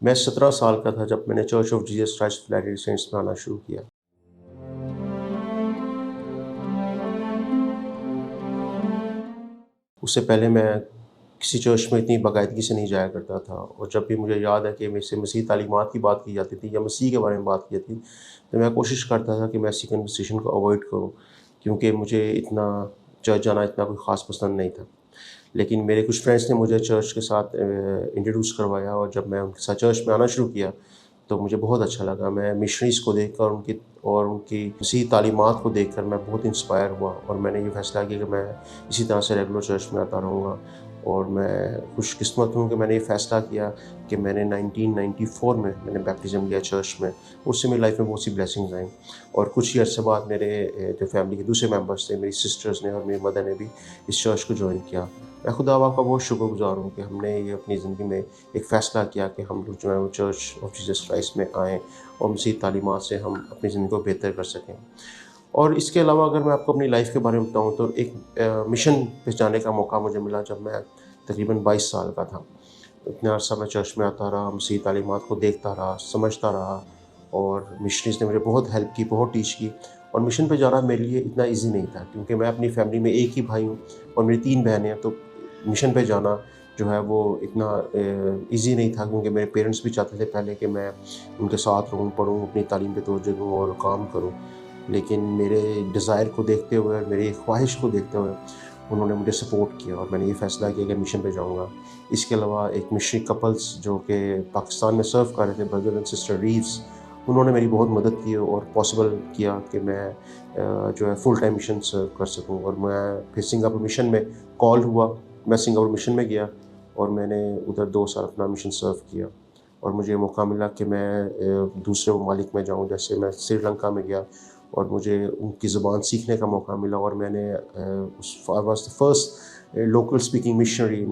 मैं 17 साल का था जब मैंने Church of Jesus Christ of Latter day Saints में आना शुरू किया। उससे पहले मैं किसी चर्च में इतनी बाकायदगी से नहीं जाया करता था, और जब भी मुझे याद है कि मुझसे मसीह तालीमात की बात की जाती थी या मसीह के बारे में बात की जाती थी, तो मैं कोशिश करता था कि मैं ऐसी कन्वर्सेशन को अवॉइड करूँ, क्योंकि मुझे इतना चर्च जाना इतना कोई ख़ास पसंद नहीं था। लेकिन मेरे कुछ फ्रेंड्स ने मुझे चर्च के साथ इंट्रोड्यूस करवाया, और जब मैं उनके साथ चर्च में आना शुरू किया तो मुझे बहुत अच्छा लगा। मैं मिशनरीज़ को देखकर उनकी मसीही तालीमात को देखकर मैं बहुत इंस्पायर हुआ, और मैंने ये फ़ैसला किया कि मैं इसी तरह से रेगुलर चर्च में आता रहूँगा। और मैं खुशकिस्मत हूँ कि मैंने ये फ़ैसला किया कि मैंने 1994 में मैंने बैप्टिज़्म लिया चर्च में। उससे मेरी लाइफ में बहुत सी ब्लेसिंग्स आई, और कुछ ही अर्से बाद मेरे जो फैमिली के दूसरे मेंबर्स थे, मेरी सिस्टर्स ने और मेरी मदर ने भी इस चर्च को जॉइन किया। मैं खुदा पाक का बहुत शुक्रगुज़ार हूँ कि हमने ये अपनी ज़िंदगी में एक फ़ैसला किया कि हम लोग जो है वो चर्च ऑफ जीसस क्राइस्ट में आएँ, और मसीह तालीमात से हम अपनी ज़िंदगी को बेहतर कर सकें। और इसके अलावा अगर मैं आपको अपनी लाइफ के बारे में बताऊँ, तो एक मिशन पे जाने का मौका मुझे मिला जब मैं तकरीबन 22 साल का था। इतना अर्सा मैं चर्च में आता रहा, मसीही तालीमात को देखता रहा, समझता रहा, और मिशनरीज़ ने मुझे बहुत हेल्प की, बहुत टीच की। और मिशन पे जाना मेरे लिए इतना ईज़ी नहीं था, क्योंकि मैं अपनी फैमिली में एक ही भाई हूँ और मेरी 3 बहनें हैं। तो मिशन पे जाना जो है वो इतना ईज़ी नहीं था, क्योंकि मेरे पेरेंट्स भी चाहते थे पहले कि मैं उनके साथ रहूँ, पढ़ूँ, अपनी तालीम पे तवज्जो दूँ और काम करूँ। लेकिन मेरे डिज़ायर को देखते हुए, मेरी ख्वाहिश को देखते हुए उन्होंने मुझे सपोर्ट किया, और मैंने ये फ़ैसला किया कि मिशन पे जाऊँगा। इसके अलावा एक मिशनरी कपल्स जो कि पाकिस्तान में सर्व कर रहे थे, ब्रदर एंड सिस्टर रीव्स, उन्होंने मेरी बहुत मदद की और पॉसिबल किया कि मैं जो है फुल टाइम मिशन सर्व कर सकूँ। और मैं फिर सिंगापुर मिशन में कॉल हुआ, मैं सिंगापुर मिशन में गया, और मैंने उधर 2 साल अपना मिशन सर्व किया। और मुझे मौका मिला कि मैं दूसरे ममालिक में जाऊँ, जैसे मैं श्रीलंका में गया और मुझे उनकी ज़ुबान सीखने का मौका मिला, और मैंने I was the first local speaking missionary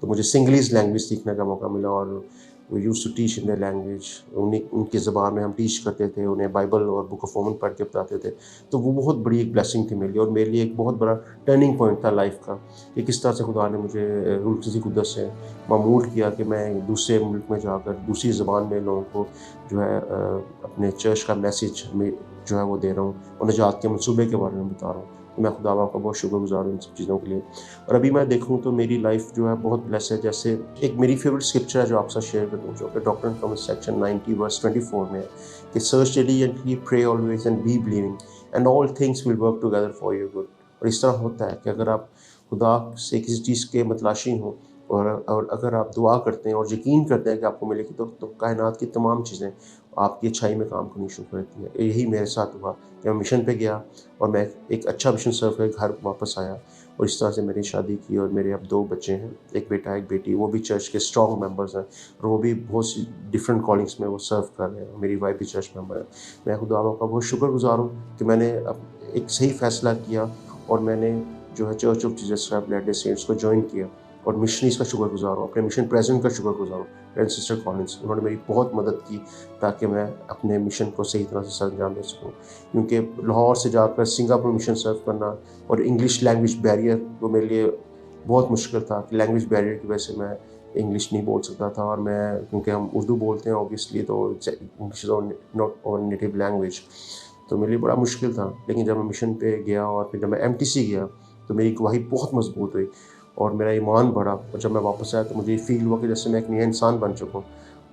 तो मुझे सिंगलीज़ लैंग्वेज सीखने का मौका मिला, और we used to teach in their language. उनकी ज़बान में हम टीच करते थे, उन्हें बाइबल और बुक ऑफ मोर्मन पढ़ के बताते थे। तो वो बहुत बड़ी एक ब्लेसिंग थी मेरे लिए, और मेरे लिए एक बहुत बड़ा टर्निंग पॉइंट था लाइफ़ का, कि किस तरह से खुदा ने मुझे रूह क़ुद्स से मामूर किया कि मैं दूसरे मुल्क में जाकर दूसरी ज़बान में लोगों को जो है अपने चर्च का मैसेज में जो है वो दे रहा हूँ, और निजात के मंसूबे के बारे में बता रहा हूँ। तो मैं खुदा बाप का बहुत शुक्रगुज़ार हूँ इन सब चीज़ों के लिए। और अभी मैं देखूँ तो मेरी लाइफ जो है बहुत ब्लेस है। जैसे एक मेरी फेवरेट स्क्रिप्चर है जो आपके साथ शेयर कर दूँ, जो कि doctrine and covenants section 90 verse 24 में है, कि search diligently, pray always and be believing, and all things will work together for your good. और इस तरह होता है कि अगर आप खुदा से किसी चीज़ के मतलाशी हों, और अगर आप दुआ करते हैं और यकीन करते हैं कि आपको मिलेगी, तो कायनात की तमाम चीज़ें आपकी अच्छाई में काम करनी शुरू करती हैं। यही मेरे साथ हुआ कि मैं मिशन पे गया, और मैं एक अच्छा मिशन सर्व करके घर वापस आया, और इस तरह से मैंने शादी की, और मेरे अब 2 बच्चे हैं, एक बेटा एक बेटी। वो भी चर्च के स्ट्रॉन्ग मेंबर्स हैं, और वो भी बहुत सी डिफरेंट कॉलिंग्स में वो सर्व कर रहे हैं। मेरी वाइफ भी चर्च मेंबर है। मैं खुदा का बहुत शुक्रगुज़ार हूँ कि मैंने अब एक सही फ़ैसला किया, और मैंने जो है Church of Jesus Christ of Latter day Saints को जॉइन किया, और मिशनरीज़ का शुक्रगुज़ार हूँ, अपने मिशन प्रेज़िडेंट का शुक्रगुज़ार हूँ, एंड सिस्टर कॉलिंस। उन्होंने मेरी बहुत मदद की ताकि मैं अपने मिशन को सही तरह से सर अंजाम दे सकूँ। क्योंकि लाहौर से जाकर सिंगापुर मिशन सर्व करना, और इंग्लिश लैंग्वेज बैरियर वो मेरे लिए बहुत मुश्किल था, कि लैंग्वेज बैरियर की वजह से मैं इंग्लिश नहीं बोल सकता था, और मैं क्योंकि हम उर्दू बोलते हैं ऑब्वियसली, तो English is not our native language, तो मेरे लिए बड़ा मुश्किल था। लेकिन जब मैं मिशन पे गया, और फिर जब मैं एमटीसी गया, तो मेरी गवाही बहुत मजबूत हुई, और मेरा ईमान बढ़ा। और जब मैं वापस आया तो मुझे ये फ़ील हुआ कि जैसे मैं एक नया इंसान बन चुका हूँ,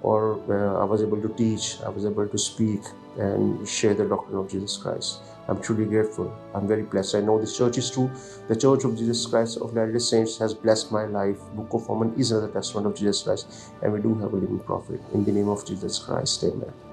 और I was able to teach, I was able to speak and share the doctrine of Jesus Christ. I'm truly grateful. I'm very blessed. I know this church is true. The Church of Jesus Christ of Latter-day Saints has blessed my life. Book of Mormon is another testament of Jesus Christ, and we do have a living prophet. In the name of Jesus Christ, amen.